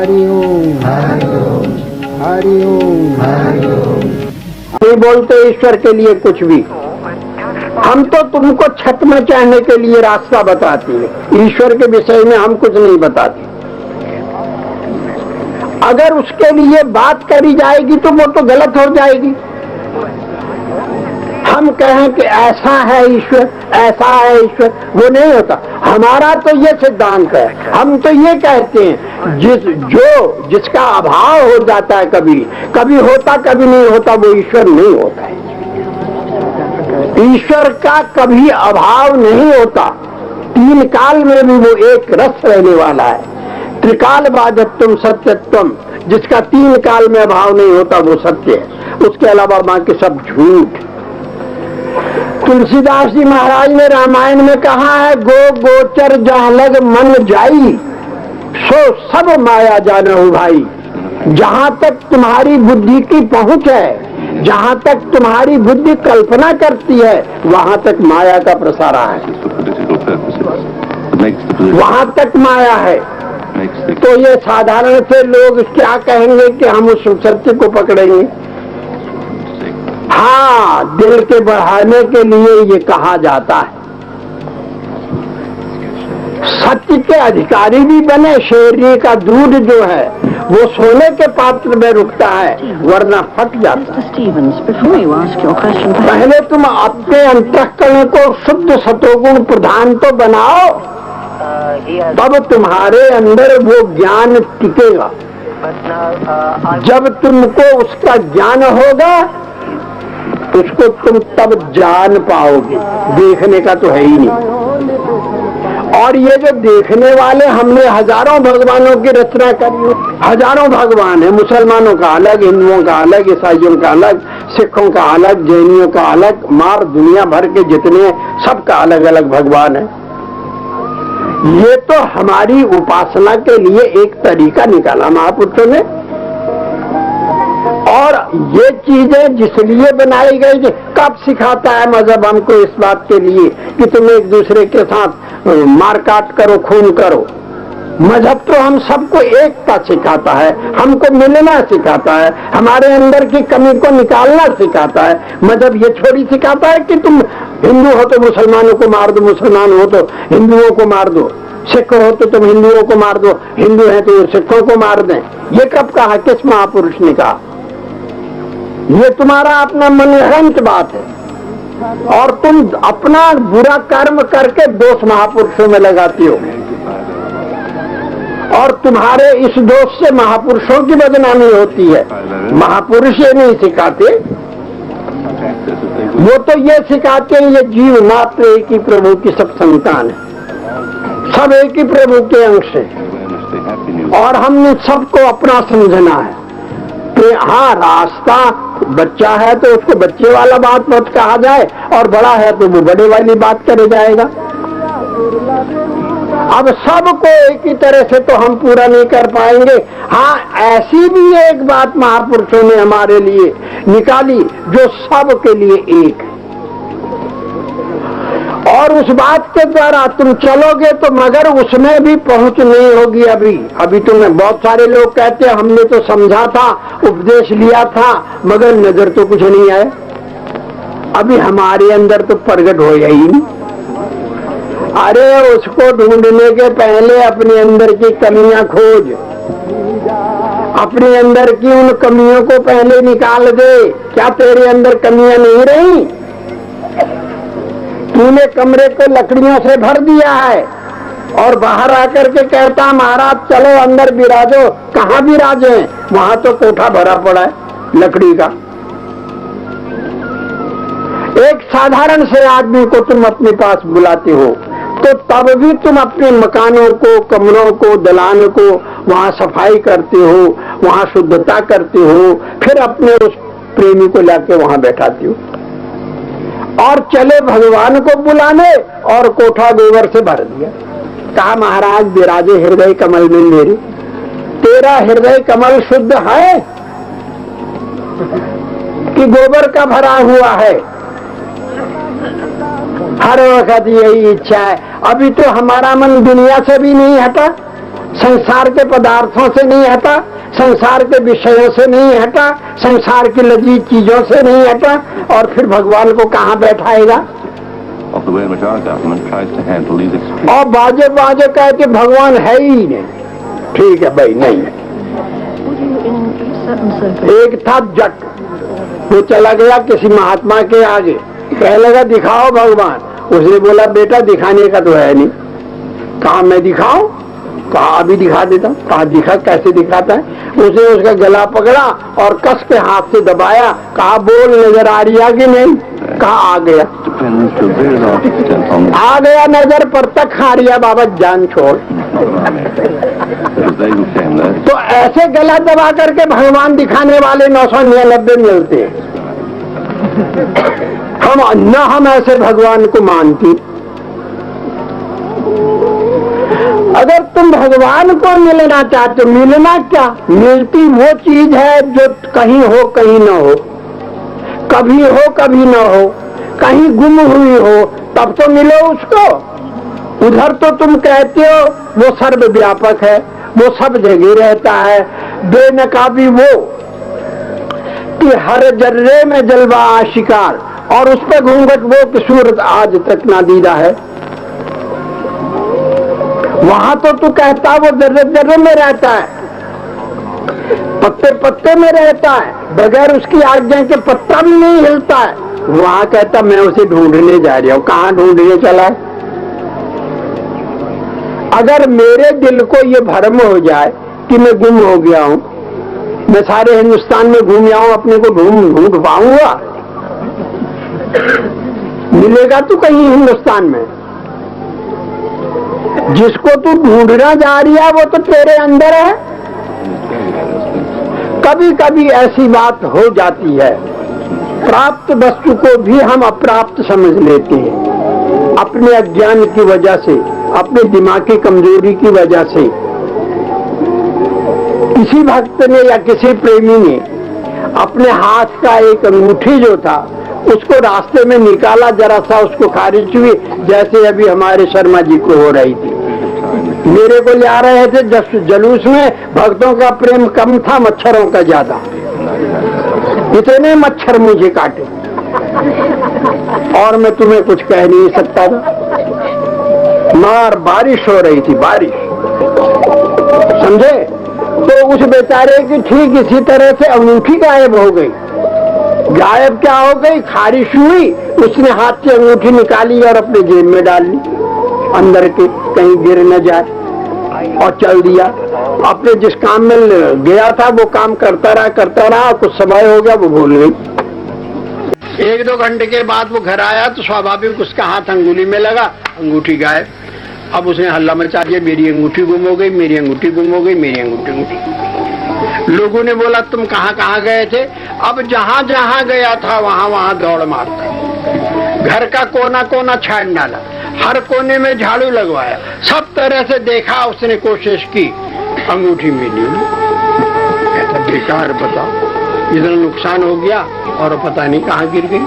हरि ओम हरि ओम। नहीं बोलते ईश्वर के लिए कुछ भी, हम तो तुमको छत में चढ़ने के लिए रास्ता बताती है, ईश्वर के विषय में हम कुछ नहीं बताते। अगर उसके लिए बात करी जाएगी तो वो तो गलत हो जाएगी। हम कहें कि ऐसा है ईश्वर, ऐसा है ईश्वर, वो नहीं होता। हमारा तो ये सिद्धांत है, हम तो ये कहते हैं जिसका अभाव हो जाता है, कभी होता कभी नहीं होता, वो ईश्वर नहीं होता है। ईश्वर का कभी अभाव नहीं होता, तीन काल में भी वो एक रस रहने वाला है। त्रिकाल बाधत्वम सत्यत्वम, जिसका तीन काल में अभाव नहीं होता वो सत्य है, उसके अलावा बाकी सब झूठ। तुलसीदास जी महाराज ने रामायण में कहा है, गो गोचर जहाँ लग मन जाई, सो सब माया जानहु भाई। जहाँ तक तुम्हारी बुद्धि की पहुंच है, जहाँ तक तुम्हारी बुद्धि कल्पना करती है, वहाँ तक माया का प्रसारा है, वहाँ तक माया है। तो ये साधारण से लोग क्या कहेंगे कि हम उस सत्य को पकड़ेंगे। हाँ, दिल के बढ़ाने के लिए ये कहा जाता है, सत्य के अधिकारी भी बने। शेरनी का दूध जो है वो सोने के पात्र में रुकता है, वरना फट जाता है। पहले तुम अपने अंतःकरण को शुद्ध सतोगुण प्रधान तो बनाओ, तब तुम्हारे अंदर वो ज्ञान टिकेगा। जब तुमको उसका ज्ञान होगा, उसको तुम तब जान पाओगे, देखने का तो है ही नहीं। और ये जो देखने वाले, हमने हजारों भगवानों की रचना करी, हजारों भगवान है, मुसलमानों का अलग, हिंदुओं का अलग, ईसाइयों का अलग, सिखों का अलग, जैनियों का अलग, मार दुनिया भर के जितने, सबका अलग अलग भगवान है। ये तो हमारी उपासना के लिए एक तरीका निकाला महापुरुषों ने। और ये चीजें जिस लिए बनाई गई, कब सिखाता है मजहब हमको इस बात के लिए कि तुम एक दूसरे के साथ मारकाट करो, खून करो। मजहब तो हम सबको एकता सिखाता है, हमको मिलना सिखाता है, हमारे अंदर की कमी को निकालना सिखाता है। मजहब ये थोड़ी सिखाता है कि तुम हिंदू हो तो मुसलमानों को मार दो, मुसलमान हो तो हिंदुओं को मार दो, सिख हो तो तुम हिंदुओं को मार दो, हिंदू है तो सिखों को मार दें। ये कब कहा, किस महापुरुष ने कहा? ये तुम्हारा अपना मनगढ़ंत बात है, और तुम अपना बुरा कर्म करके दोष महापुरुषों में लगाती हो, और तुम्हारे इस दोष से महापुरुषों की बदनामी होती है। महापुरुष ये नहीं सिखाते, वो तो ये सिखाते हैं ये जीव मात्र एक ही प्रभु की सब संतान है, सब एक ही प्रभु के अंश है, और हमने सबको अपना समझना है। कि हाँ, रास्ता बच्चा है तो उसको बच्चे वाला बात मत कहा जाए, और बड़ा है तो वो बड़े वाली बात करे जाएगा। अब सबको एक ही तरह से तो हम पूरा नहीं कर पाएंगे। हाँ, ऐसी भी एक बात महापुरुषों ने हमारे लिए निकाली जो सबके लिए एक है, और उस बात के द्वारा तुम चलोगे तो मगर उसमें भी पहुंच नहीं होगी। अभी तुम्हें बहुत सारे लोग कहते हैं हमने तो समझा था, उपदेश लिया था, मगर नजर तो कुछ नहीं आया। अभी हमारे अंदर तो प्रकट हो ही नहीं। अरे उसको ढूंढने के पहले अपने अंदर की कमियां खोज, अपने अंदर की उन कमियों को पहले निकाल दे। क्या तेरे अंदर कमियां नहीं रही? तूने कमरे को लकड़ियों से भर दिया है और बाहर आकर के कहता महाराज चलो अंदर विराजो। कहाँ विराजे? वहां तो कोठा भरा पड़ा है लकड़ी का। एक साधारण से आदमी को तुम अपने पास बुलाते हो तो तब भी तुम अपने मकानों को, कमरों को, दलान को वहां सफाई करते हो, वहां शुद्धता करते हो, फिर अपने उस प्रेमी को लाके वहां बैठाते हो, और चले भगवान को बुलाने और कोठा गोबर से भर दिया। कहा महाराज विराजे हृदय कमल में मेरे। तेरा हृदय कमल शुद्ध है कि गोबर का भरा हुआ है? हर वक्त यही इच्छा है। अभी तो हमारा मन दुनिया से भी नहीं हटा, संसार के पदार्थों से नहीं हटा, संसार के विषयों से नहीं हटा, संसार की लजीज चीजों से नहीं हटा, और फिर भगवान को कहाँ बैठाएगा? और बाजे बाजे कहते भगवान है ही नहीं। ठीक है भाई, नहीं है। एक था जट, वो चला गया किसी महात्मा के आगे, कह लगा दिखाओ भगवान। उसने बोला बेटा दिखाने का तो है नहीं। कहा मैं दिखाऊं? कहा अभी दिखा देता हूं। कहा दिखा, कैसे दिखाता है? उसने उसका गला पकड़ा और कस के हाथ से दबाया। कहा बोल नजर आ रही है कि नहीं? कहा आ गया। आ गया नजर पर तक हारिया बाबा जान छोड़। तो ऐसे गला दबा करके भगवान दिखाने वाले 999 मिलते हैं। हम ऐसे भगवान को मानती। अगर तुम भगवान को मिलना चाहते, मिलना क्या, मिलती वो चीज है जो कहीं हो कहीं न हो, कभी हो कभी न हो, कहीं गुम हुई हो, तब तो मिलो उसको। उधर तो तुम कहते हो वो सर्वव्यापक है, वो सब जगह रहता है, बेनकाबी वो कि हर जर्रे में जलवा आशिकार, और उस पर घूंघट वो कि सूरत आज तक नादीदा है। वहां तो तू कहता वो जर्रे जर्रे में रहता है, पत्ते पत्ते में रहता है, बगैर उसकी आज्ञा के पत्ता भी नहीं हिलता है। वहां कहता मैं उसे ढूंढने जा रहा हूं। कहां ढूंढने चला है? अगर मेरे दिल को ये भ्रम हो जाए कि मैं गुम हो गया हूं, मैं सारे हिंदुस्तान में घूम आऊं, अपने को ढूंढ पाऊंगा? मिलेगा तो कहीं हिंदुस्तान में? जिसको तू ढूंढना जा रही है वो तो तेरे अंदर है। कभी कभी ऐसी बात हो जाती है, प्राप्त वस्तु को भी हम अप्राप्त समझ लेते हैं, अपने अज्ञान की वजह से, अपने दिमाग की कमजोरी की वजह से। किसी भक्त ने या किसी प्रेमी ने अपने हाथ का एक अंगूठी जो था उसको रास्ते में निकाला, जरा सा उसको खारिज हुई, जैसे अभी हमारे शर्मा जी को हो रही थी। मेरे को ले आ रहे थे जलूस में, भक्तों का प्रेम कम था, मच्छरों का ज्यादा। इतने मच्छर मुझे काटे और मैं तुम्हें कुछ कह नहीं सकता था। मार बारिश हो रही थी, बारिश, समझे? तो उस बेचारे की ठीक इसी तरह से अंगूठी गायब हो गई। गायब क्या हो गई? खारिश हुई, उसने हाथ से अंगूठी निकाली और अपने जेब में डाल ली, अंदर के कहीं गिर न जाए, और चल दिया। अपने जिस काम में गया था वो काम करता रहा, कुछ समय हो गया वो भूल गई। 1-2 घंटे के बाद वो घर आया तो स्वाभाविक उसका हाथ अंगुली में लगा, अंगूठी गायब। अब उसने हल्ला मचा दिया, मेरी अंगूठी गुम हो गई, मेरी अंगूठी गुम हो गई, मेरी अंगूठी गुम हो गई। लोगों ने बोला तुम कहाँ कहाँ गए थे? अब जहाँ जहाँ गया था वहाँ वहाँ दौड़ मारता, घर का कोना कोना छान डाला, हर कोने में झाड़ू लगवाया, सब तरह से देखा उसने, कोशिश की, अंगूठी मिली। बेकार, बताओ, इतना नुकसान हो गया और पता नहीं कहाँ गिर गई।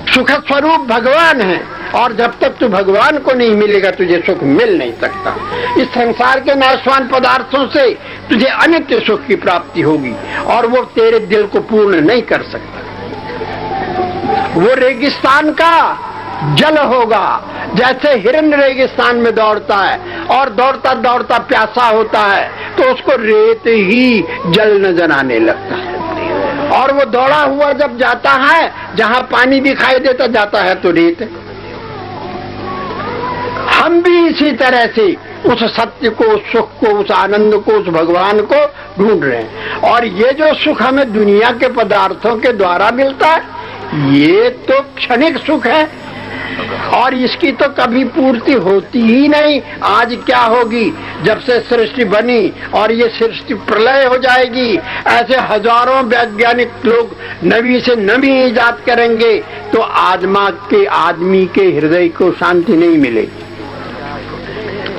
सुख स्वरूप भगवान है, और जब तक तू भगवान को नहीं मिलेगा तुझे सुख मिल नहीं सकता। इस संसार के नाशवान पदार्थों से तुझे अनित्य सुख की प्राप्ति होगी, और वो तेरे दिल को पूर्ण नहीं कर सकता। वो रेगिस्तान का जल होगा, जैसे हिरन रेगिस्तान में दौड़ता है और दौड़ता दौड़ता प्यासा होता है तो उसको रेत ही जल नजर आने लगता है, और वो दौड़ा हुआ जब जाता है जहां पानी दिखाई देता जाता है तो रेत। हम भी इसी तरह से उस सत्य को, उस सुख को, उस आनंद को, उस भगवान को ढूंढ रहे हैं। और ये जो सुख हमें दुनिया के पदार्थों के द्वारा मिलता है ये तो क्षणिक सुख है, और इसकी तो कभी पूर्ति होती ही नहीं। आज क्या होगी? जब से सृष्टि बनी और ये सृष्टि प्रलय हो जाएगी, ऐसे हजारों वैज्ञानिक लोग नवी से नवी इजाद करेंगे तो आदमी के हृदय को शांति नहीं मिलेगी।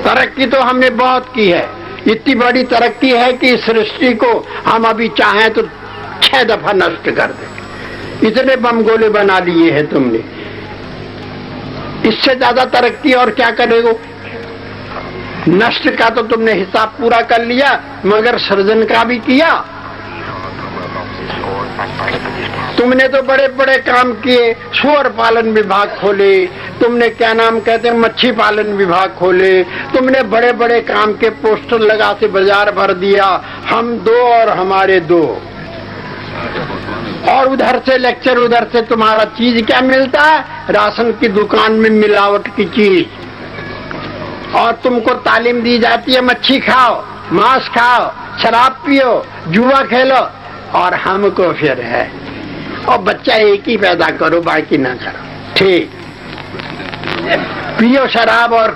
तरक्की तो हमने बहुत की है, इतनी बड़ी तरक्की है कि सृष्टि को हम अभी चाहें तो 6 दफा नष्ट कर दें। इतने बम गोले बना लिए हैं तुमने, इससे ज्यादा तरक्की और क्या करेगो? नष्ट का तो तुमने हिसाब पूरा कर लिया, मगर सृजन का भी किया। तुमने तो बड़े बड़े काम किए, सूअर पालन विभाग खोले, तुमने क्या नाम कहते हैं मच्छी पालन विभाग खोले, तुमने बड़े बड़े काम के पोस्टर लगा के बाजार भर दिया, हम दो और हमारे दो। और उधर से लेक्चर, उधर से तुम्हारा चीज क्या मिलता है? राशन की दुकान में मिलावट की चीज। और तुमको तालीम दी जाती है मच्छी खाओ, मांस खाओ, शराब पियो, जुआ खेलो, और हमको फिर है और बच्चा एक ही पैदा करो, बाकी ना करो। ठीक, पियो शराब और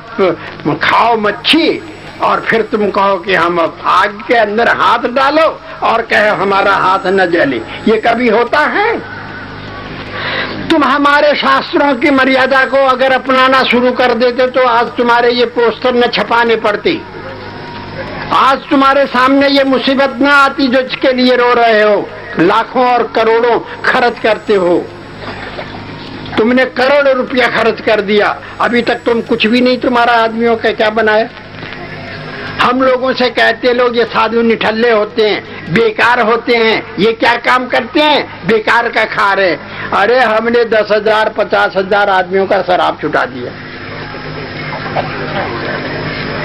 खाओ मच्छी, और फिर तुम कहो कि हम आग के अंदर हाथ डालो और कहे हमारा हाथ न जले। ये कभी होता है? तुम हमारे शास्त्रों की मर्यादा को अगर अपनाना शुरू कर देते तो आज तुम्हारे ये पोस्टर न छपाने पड़ती, आज तुम्हारे सामने ये मुसीबत न आती जो इसके लिए रो रहे हो, लाखों और करोड़ों खर्च करते हो। तुमने करोड़ों रुपया खर्च कर दिया, अभी तक तुम कुछ भी नहीं तुम्हारा आदमियों का क्या बनाया। हम लोगों से कहते लोग ये साधु निठल्ले होते हैं, बेकार होते हैं, ये क्या काम करते हैं, बेकार का खा रहे। अरे हमने 10,000 50,000 आदमियों का शराब छुटा दिया।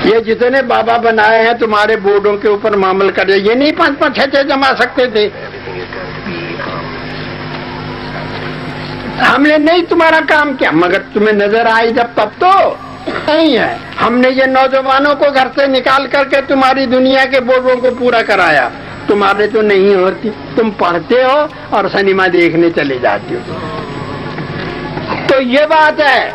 ये जितने बाबा बनाए हैं तुम्हारे बोर्डों के ऊपर मामल कर, ये नहीं 5-5 6 जमा सकते थे। हमने नहीं तुम्हारा काम किया, मगर तुम्हें नजर आई जब तब तो नहीं है। हमने ये नौजवानों को घर से निकाल करके तुम्हारी दुनिया के बोर्डों को पूरा कराया। तुम्हारे तो नहीं होती, तुम पढ़ते हो और सिनेमा देखने चले जाते हो। तो ये बात है।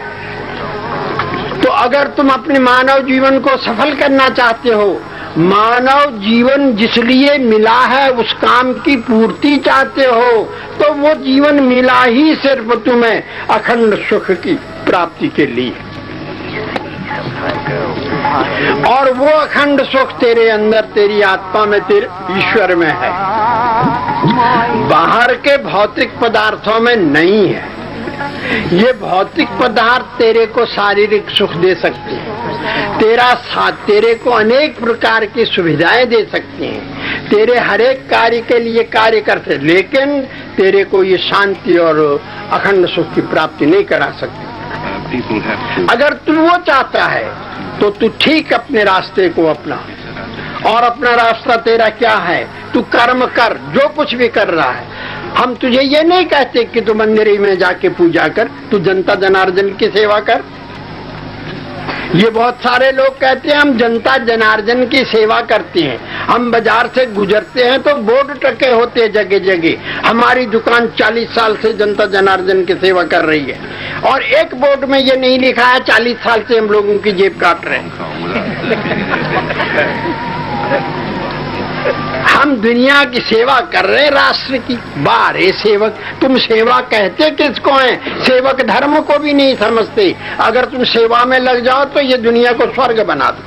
तो अगर तुम अपने मानव जीवन को सफल करना चाहते हो, मानव जीवन जिसलिए मिला है उस काम की पूर्ति चाहते हो, तो वो जीवन मिला ही सिर्फ तुम्हें अखंड सुख की प्राप्ति के लिए, और वो अखंड सुख तेरे अंदर, तेरी आत्मा में, तेरे ईश्वर में है, बाहर के भौतिक पदार्थों में नहीं है। ये भौतिक पदार्थ तेरे को शारीरिक सुख दे सकते हैं, तेरे को अनेक प्रकार की सुविधाएं दे सकते हैं, तेरे हर एक कार्य के लिए कार्य करते, लेकिन तेरे को ये शांति और अखंड सुख की प्राप्ति नहीं करा सकते। अगर तू वो चाहता है तो तू ठीक अपने रास्ते को अपना, और अपना रास्ता तेरा क्या है? तू कर्म कर, जो कुछ भी कर रहा है। हम तुझे ये नहीं कहते कि तू मंदिर में जाके पूजा कर, तू जनता जनार्दन की सेवा कर। ये बहुत सारे लोग कहते हैं हम जनता जनार्दन की सेवा करते हैं। हम बाजार से गुजरते हैं तो बोर्ड टके होते हैं जगह जगह, हमारी दुकान 40 साल से जनता जनार्दन की सेवा कर रही है, और एक बोर्ड में ये नहीं लिखा है 40 साल से हम लोगों की जेब काट रहे हैं। हम दुनिया की सेवा कर रहे, राष्ट्र की। बारे सेवक, तुम सेवा कहते किसको हैं? सेवक धर्म को भी नहीं समझते। अगर तुम सेवा में लग जाओ तो ये दुनिया को स्वर्ग बना दो,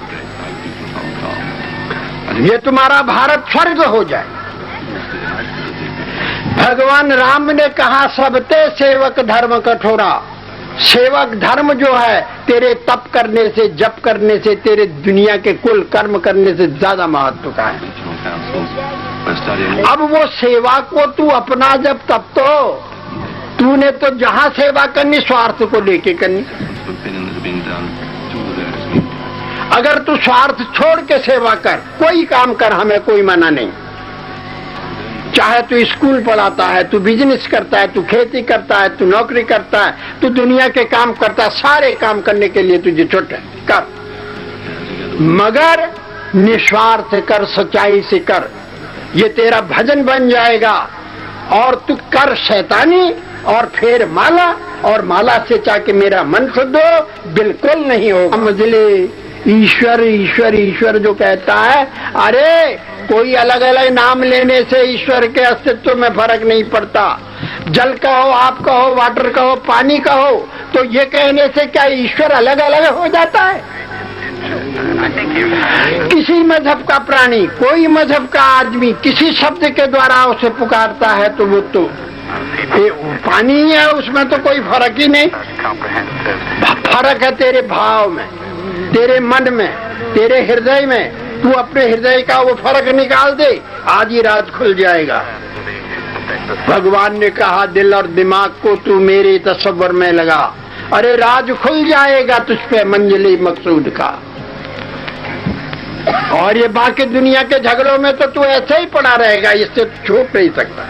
ये तुम्हारा भारत स्वर्ग हो जाए। भगवान राम ने कहा सबते सेवक धर्म कठोरा। सेवक धर्म जो है तेरे तप करने से, जप करने से, तेरे दुनिया के कुल कर्म करने से ज्यादा महत्व का है। अब वो सेवा को तू अपना जब, तब तो तूने तो जहां सेवा करनी स्वार्थ को लेके करनी। अगर तू स्वार्थ छोड़ के सेवा कर, कोई काम कर, हमें कोई मना नहीं। चाहे तू स्कूल पढ़ाता है, तू बिजनेस करता है, तू खेती करता है, तू नौकरी करता है, तू दुनिया के काम करता है, सारे काम करने के लिए तुझे छूट है, कर, मगर निस्वार्थ कर, सच्चाई से कर। ये तेरा भजन बन जाएगा। और तू कर शैतानी और फिर माला, और माला से चाहे मेरा मन शुद्ध हो, बिल्कुल नहीं हो। मजले ईश्वर ईश्वर ईश्वर जो कहता है, अरे कोई अलग अलग नाम लेने से ईश्वर के अस्तित्व में फर्क नहीं पड़ता। जल कहो, आप कहो, वाटर कहो, पानी कहो, तो ये कहने से क्या ईश्वर अलग अलग हो जाता है? किसी मजहब का प्राणी, कोई मजहब का आदमी किसी शब्द के द्वारा उसे पुकारता है तो वो तो पानी ही है, उसमें तो कोई फर्क ही नहीं। फर्क है तेरे भाव में, तेरे मन में, तेरे हृदय में, तू अपने हृदय का वो फर्क निकाल दे, आज ही राज खुल जाएगा। भगवान ने कहा दिल और दिमाग को तू मेरे तसव्वुर में लगा, अरे राज खुल जाएगा तुझ पे मंजिले मकसूद का। और ये बाकी दुनिया के झगड़ों में तो तू ऐसे ही पड़ा रहेगा, इससे छूट नहीं सकता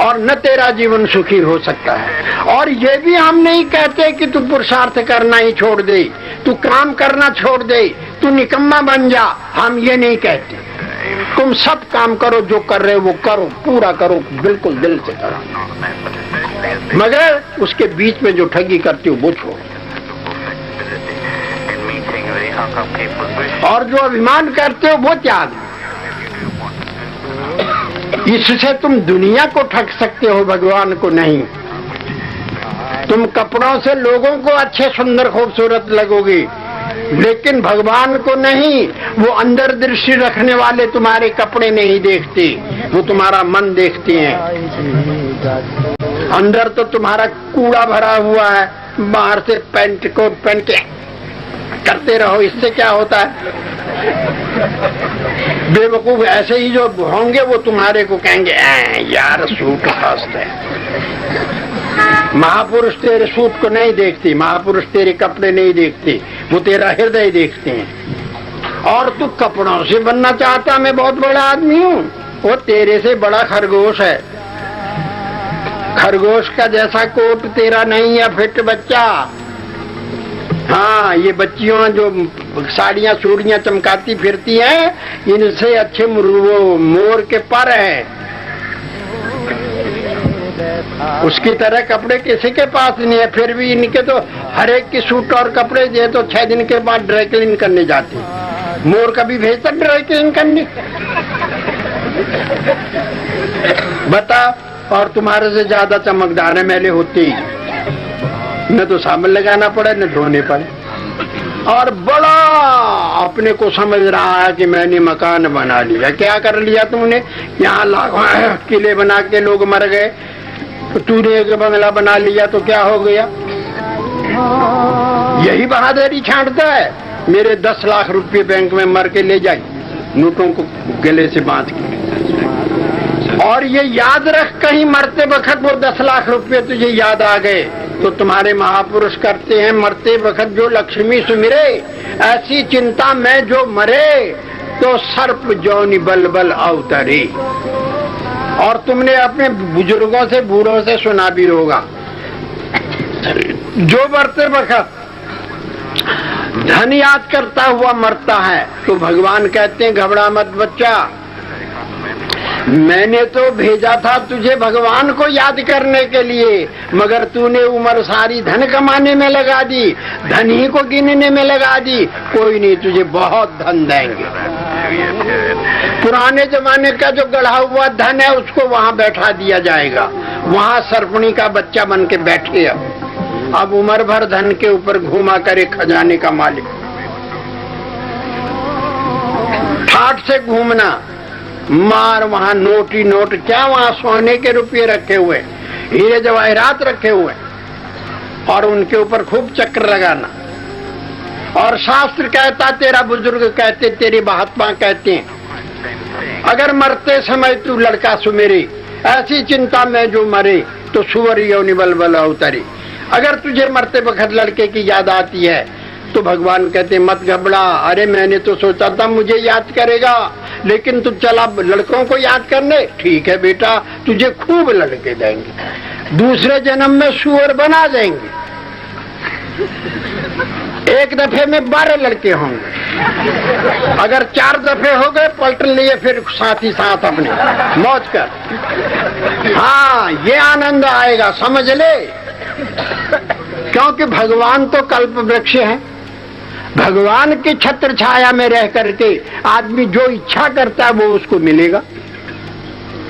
और न तेरा जीवन सुखी हो सकता है। और ये भी हम नहीं कहते कि तू पुरुषार्थ करना ही छोड़ दे, तू काम करना छोड़ दे, तू निकम्मा बन जा, हम ये नहीं कहते। तुम सब काम करो, जो कर रहे हो वो करो, पूरा करो, बिल्कुल दिल से करो, मगर उसके बीच में जो ठगी करते हो वो छोड़ो। और जो अभिमान करते हो वो त्याग। इससे तुम दुनिया को ठग सकते हो, भगवान को नहीं। तुम कपड़ों से लोगों को अच्छे सुंदर खूबसूरत लगोगे, लेकिन भगवान को नहीं। वो अंदर दृष्टि रखने वाले तुम्हारे कपड़े नहीं देखते, वो तुम्हारा मन देखते हैं। अंदर तो तुम्हारा कूड़ा भरा हुआ है, बाहर से पैंट कोट पहन के करते रहो, इससे क्या होता है? बेवकूफ ऐसे ही जो होंगे वो तुम्हारे को कहेंगे यार सूट मस्त है। महापुरुष तेरे सूट को नहीं देखते, महापुरुष तेरे कपड़े नहीं देखते, वो तेरा हृदय देखते हैं। और तू कपड़ों से बनना चाहता मैं बहुत बड़ा आदमी हूँ, वो तेरे से बड़ा खरगोश है। खरगोश का जैसा कोट तेरा नहीं है फिट बच्चा। हाँ, ये बच्चियों जो साड़ियाँ चूड़ियाँ चमकाती फिरती हैं, इनसे अच्छे वो मोर के पर हैं। उसकी तरह कपड़े किसी के पास नहीं है, फिर भी इनके तो हर एक की सूट और कपड़े ये तो 6 दिन के बाद ड्राई क्लीन करने जाते। मोर कभी भेजता ड्राई क्लीन करने? बता। और तुम्हारे से ज्यादा चमकदार है, मैले होती ही न तो साबुन लगाना पड़े न धोने पड़े। और बड़ा अपने को समझ रहा है कि मैंने मकान बना लिया। क्या कर लिया तुमने? यहाँ लाखों किले बना के लोग मर गए, तूने एक बंगला बना लिया तो क्या हो गया? यही बहादुरी छांटता है। मेरे 10 लाख रुपए बैंक में मर के ले जाए, नोटों को गले से बांध के। और ये याद रख, कहीं मरते वक्त वो 10 लाख रुपए तुझे याद आ गए तो तुम्हारे महापुरुष करते हैं, मरते वक्त जो लक्ष्मी सुमिरे, ऐसी चिंता में जो मरे तो सर्प जौनी बल बल अवतरे। और तुमने अपने बुजुर्गों से बूढ़ों से सुना भी होगा, जो मरते वक्त धन याद करता हुआ मरता है तो भगवान कहते हैं घबरा मत बच्चा, मैंने तो भेजा था तुझे भगवान को याद करने के लिए, मगर तूने उम्र सारी धन कमाने में लगा दी, धन ही को गिनने में लगा दी। कोई नहीं, तुझे बहुत धन देंगे। पुराने जमाने का जो गढ़ा हुआ धन है उसको वहां बैठा दिया जाएगा, वहां सर्पणी का बच्चा बन के बैठे। अब उम्र भर धन के ऊपर घूमा करे खजाने का मालिक। ठाठ से घूमना, मार वहां नोट ही नोट, क्या वहां सोने के रुपये रखे हुए, हीरे जवाहरात रखे हुए, और उनके ऊपर खूब चक्र लगाना। और शास्त्र कहता, तेरा बुजुर्ग कहते, तेरे महात्मा कहते हैं, अगर मरते समय तू लड़का सुमेरे, ऐसी चिंता में जो मरे तो सुअर योनि बल बल अवतरे। अगर तुझे मरते वक्त लड़के की याद आती है तो भगवान कहते मत घबरा, अरे मैंने तो सोचा था मुझे याद करेगा, लेकिन तू चला लड़कों को याद करने। ठीक है बेटा, तुझे खूब लड़के देंगे, दूसरे जन्म में सुअर बना देंगे, एक दफे में 12 लड़के होंगे। अगर 4 दफे हो गए पलट लिए फिर साथ ही साथ अपने मौज कर। हाँ, ये आनंद आएगा, समझ ले। क्योंकि भगवान तो कल्प वृक्ष है, भगवान की छत्र छाया में रह करके आदमी जो इच्छा करता है वो उसको मिलेगा।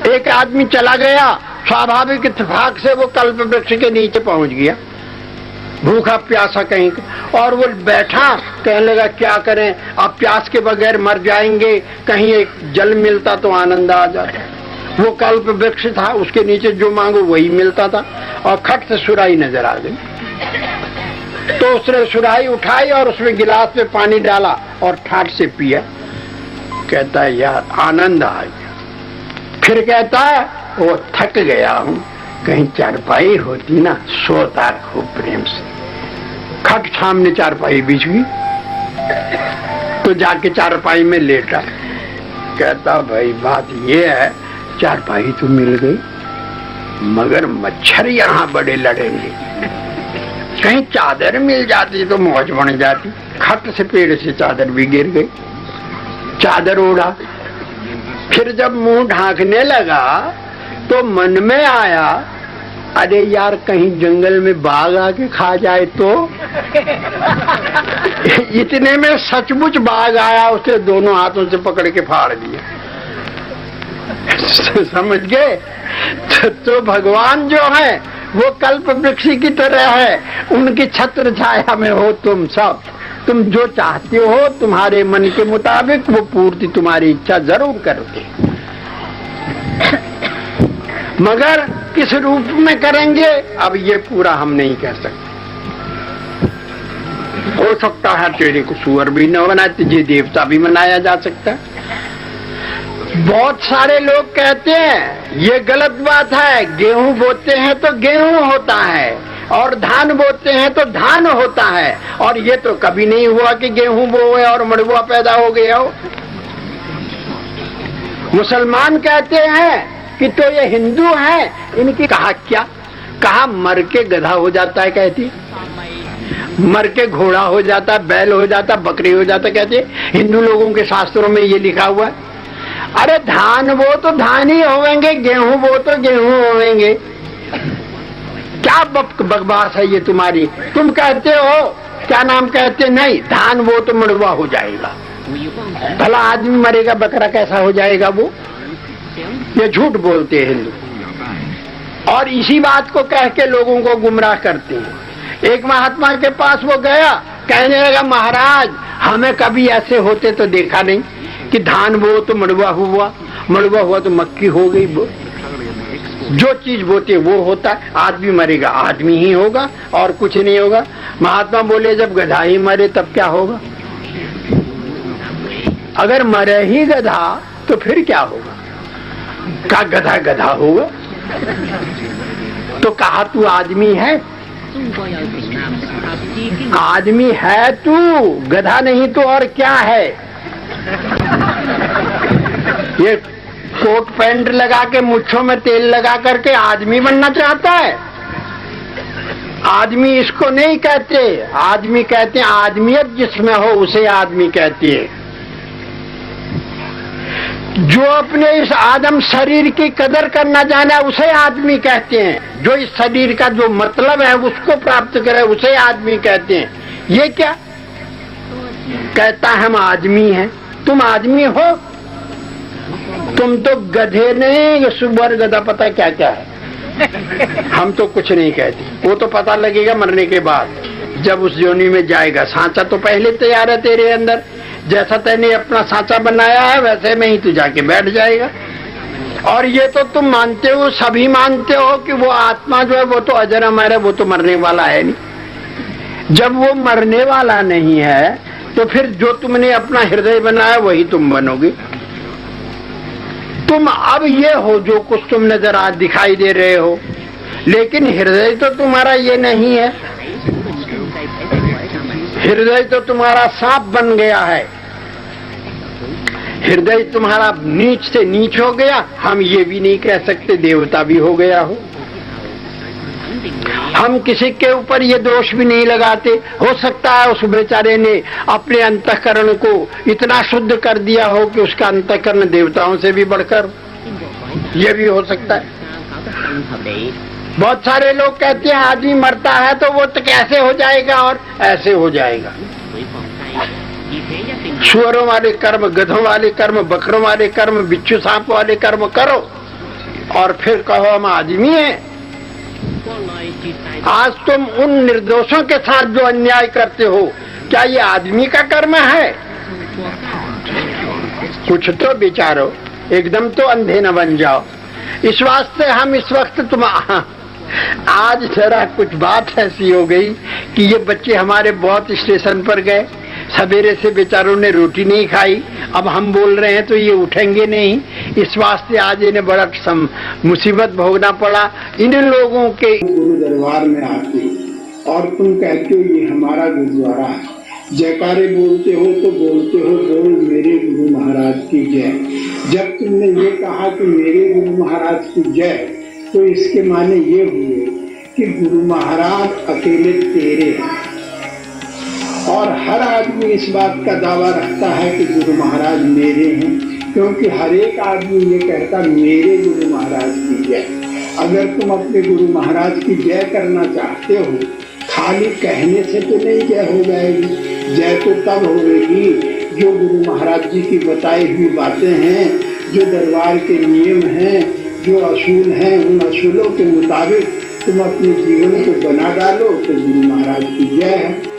एक आदमी चला गया, स्वाभाविक इत्तेफाक से वो कल्प वृक्ष के नीचे पहुंच गया, भूखा प्यासा कहीं, और वो बैठा, कहने लगा क्या करें, अब प्यास के बगैर मर जाएंगे, कहीं एक जल मिलता तो आनंद आ जाता। वो कल्प वृक्ष था, उसके नीचे जो मांगो वही मिलता था, और खट से सुराई नजर आ गई। तो उसने सुराही उठाई और उसमें गिलास में पानी डाला और ठाट से पिया। कहता है यार आनंद आ गया। फिर कहता है वो थक गया हूं, कहीं चारपाई होती ना, सोता खूब प्रेम से। खट सामने चारपाई बिछ गई तो जाके चारपाई में लेटा। कहता भाई बात ये है, चारपाई तो मिल गई मगर मच्छर यहाँ बड़े लड़ेंगे, कहीं चादर मिल जाती तो मौज बन जाती। खट से पेड़ से चादर भी गिर गई, चादर उड़ा। फिर जब मुंह ढांकने लगा तो मन में आया अरे यार कहीं जंगल में बाघ आके खा जाए तो। इतने में सचमुच बाघ आया, उसे दोनों हाथों से पकड़ के फाड़ दिया। समझ गए? तो भगवान जो है वो कल्प वृक्ष की तरह है, उनकी छत्र छाया में हो तुम सब। तुम जो चाहते हो तुम्हारे मन के मुताबिक वो पूर्ति तुम्हारी इच्छा जरूर करते, मगर किस रूप में करेंगे अब ये पूरा हम नहीं कह सकते। हो सकता है तेरे को सुअर भी न बना, तुझे देवता भी बनाया जा सकता है। बहुत सारे लोग कहते हैं ये गलत बात है, गेहूं बोते हैं तो गेहूं होता है और धान बोते हैं तो धान होता है, और ये तो कभी नहीं हुआ कि गेहूं बोए और मड़ुआ पैदा हो गया हो। मुसलमान कहते हैं कि तो ये हिंदू है, इनकी कहा क्या, कहा मर के गधा हो जाता है, कहती मर के घोड़ा हो जाता, बैल हो जाता, बकरी हो जाता, कहते हिंदू लोगों के शास्त्रों में ये लिखा हुआ है। अरे धान वो तो धान ही होंगे, गेहूं वो तो गेहूं होंगे। क्या बकवास है ये तुम्हारी? तुम कहते हो क्या नाम कहते, नहीं धान वो तो मड़ुआ हो जाएगा। भला आदमी मरेगा बकरा कैसा हो जाएगा वो? ये झूठ बोलते हैं हिंदू, और इसी बात को कह के लोगों को गुमराह करते हैं। एक महात्मा के पास वो गया, कहने लगा महाराज हमें कभी ऐसे होते तो देखा नहीं कि धान बो तो मड़ुआ हुआ, मड़ुआ हुआ तो मक्की हो गई। जो चीज बोते वो होता है, आदमी मरेगा आदमी ही होगा और कुछ नहीं होगा। महात्मा बोले जब गधा ही मरे तब क्या होगा? अगर मरे ही गधा तो फिर क्या होगा? का गधा गधा होगा? तो कहा तू आदमी है, आदमी है तू, गधा नहीं तो और क्या है? ये कोट पैंट लगा के मुच्छों में तेल लगा करके आदमी बनना चाहता है? आदमी इसको नहीं कहते, आदमी कहते हैं आदमियत जिसमें हो उसे आदमी कहती है। जो अपने इस आदम शरीर की कदर करना जाने उसे आदमी कहते हैं, जो इस शरीर का जो मतलब है उसको प्राप्त करे उसे आदमी कहते हैं। ये क्या कहता है हम आदमी हैं? तुम आदमी हो? तुम तो गधे नहीं, सुअर गधा पता क्या क्या है। हम तो कुछ नहीं कहते, वो तो पता लगेगा मरने के बाद, जब उस योनि में जाएगा। सांचा तो पहले तैयार है तेरे अंदर, जैसा तैने अपना सांचा बनाया है वैसे में ही तू जाके बैठ जाएगा। और ये तो तुम मानते हो, सभी मानते हो कि वो आत्मा जो है वो तो अजर अमर है, वो तो मरने वाला है नहीं। जब वो मरने वाला नहीं है तो फिर जो तुमने अपना हृदय बनाया वही तुम बनोगे। तुम अब ये हो जो कुछ तुम नजर आज दिखाई दे रहे हो, लेकिन हृदय तो तुम्हारा ये नहीं है। हृदय तो तुम्हारा सांप बन गया है, हृदय तुम्हारा नीच से नीच हो गया। हम ये भी नहीं कह सकते देवता भी हो गया हो। हम किसी के ऊपर ये दोष भी नहीं लगाते, हो सकता है उस बेचारे ने अपने अंतःकरण को इतना शुद्ध कर दिया हो कि उसका अंतःकरण देवताओं से भी बढ़कर, ये भी हो सकता है। बहुत सारे लोग कहते हैं आदमी मरता है तो वो तो कैसे हो जाएगा और ऐसे हो जाएगा। सुअरों वाले कर्म, गधों वाले कर्म, बकरों वाले कर्म, बिच्छू सांप वाले कर्म करो और फिर कहो हम आदमी हैं। आज तुम उन निर्दोषों के साथ जो अन्याय करते हो, क्या ये आदमी का कर्म है? कुछ तो विचारो, एकदम तो अंधे न बन जाओ। इस वास्ते हम इस वक्त आज जरा कुछ बात ऐसी हो गई कि ये बच्चे हमारे बहुत स्टेशन पर गए, सवेरे से बेचारों ने रोटी नहीं खाई, अब हम बोल रहे हैं तो ये उठेंगे नहीं, इस वास्ते आज इन्हें बड़ा मुसीबत भोगना पड़ा। इन लोगों के गुरु दरबार में आते और तुम कहते हो ये हमारा गुरुद्वारा है, जयकारे बोलते हो तो बोलते हो बोल मेरे गुरु महाराज की जय। जब तुमने ये कहा कि मेरे गुरु महाराज की जय, तो इसके माने ये हुए कि गुरु महाराज अकेले तेरे हैं। और हर आदमी इस बात का दावा रखता है कि गुरु महाराज मेरे हैं, क्योंकि हर एक आदमी ये कहता मेरे गुरु महाराज की जय। अगर तुम अपने गुरु महाराज की जय करना चाहते हो, खाली कहने से तो नहीं जय हो जाएगी। जय तो तब होगी जो गुरु महाराज जी की बताई हुई बातें हैं, जो दरबार के नियम हैं, जो असूल हैं, उन असूलों के मुताबिक तुम अपने जीवन को बना डालो तो गुरु महाराज की जय है।